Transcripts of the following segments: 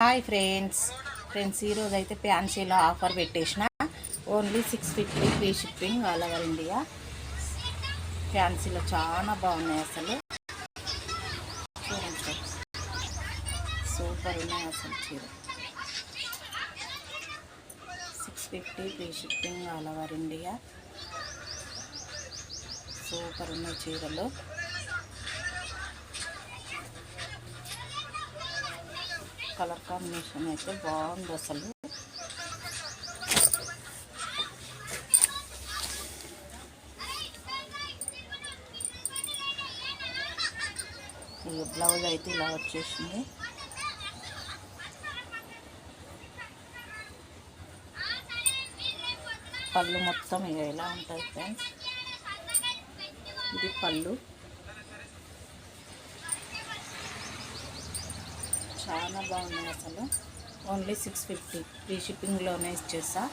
Hi friends ఈరోజు అయితే ఫ్యాన్సీలో ఆఫర్ పెట్టేసిన only 650 free shipping all over India. ఫ్యాన్సీలో చాలా బాగున్నాయి, అసలు చూడండి ఫ్రెండ్స్, సూపర్ ఉన్నాయి అసలు చీర. 650 free shipping all over India. Super ఉన్నాయి చీరలు. కలర్ కాంబినేషన్ అయితే బాగుంది అసలు. ఈ బ్లౌజ్ అయితే ఇలా వచ్చేసింది. పళ్ళు మొత్తం ఇక ఇలా ఉంటుంది ఫ్రెండ్స్. ఇది పళ్ళు. చాలా బాగున్నాయి అసలు. ఓన్లీ 650 ఫ్రీ షిప్పింగ్లోనే ఇచ్చేసా.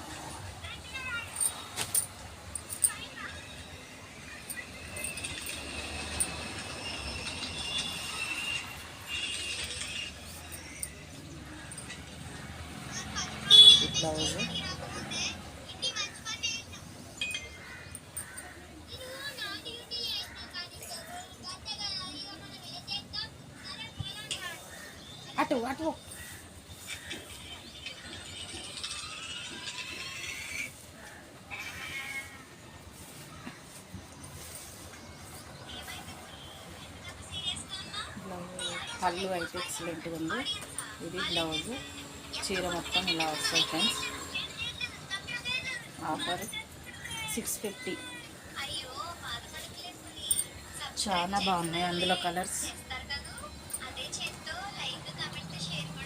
బ్లౌజ్ అటు అటు పళ్ళు అయితే ఎక్సలెంట్గా ఉంది. ఇది బ్లౌజ్. చీర మొత్తం ఇలా వస్తాయి ఫ్రెండ్స్. ఆఫర్ 650. చాలా బాగున్నాయి అందులో కలర్స్.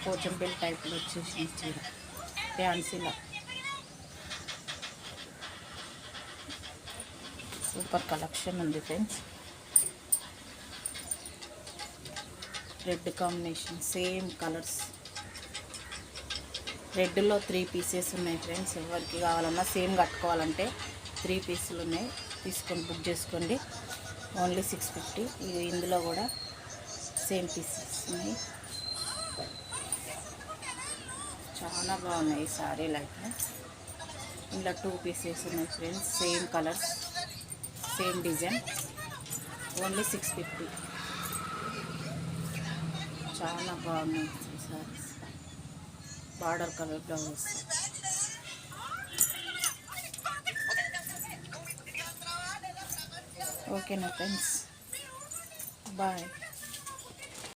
పోచంపల్లి టైప్లో వచ్చేసి చీర ఫ్యాన్సీలో సూపర్ కలెక్షన్ ఉంది friends. Red combination, same colours. రెడ్లో 3 పీసెస్ ఉన్నాయి ఫ్రెండ్స్. ఎవరికి కావాలన్నా సేమ్ కట్టుకోవాలంటే 3 పీసులు ఉన్నాయి, తీసుకొని బుక్ చేసుకోండి. ఓన్లీ 650. ఇందులో కూడా సేమ్ పీసెస్ ఉన్నాయి. చాలా బాగున్నాయి ఈ శారీలు అయితే. ఇలా 2 పీసెస్ ఉన్నాయి friends. Same colours, same design. Only 650. చాలా బాగున్నాయి ఈ శారీస్. Border colour blouse. ఓకేనా ఫ్రెండ్స్, బాయ్.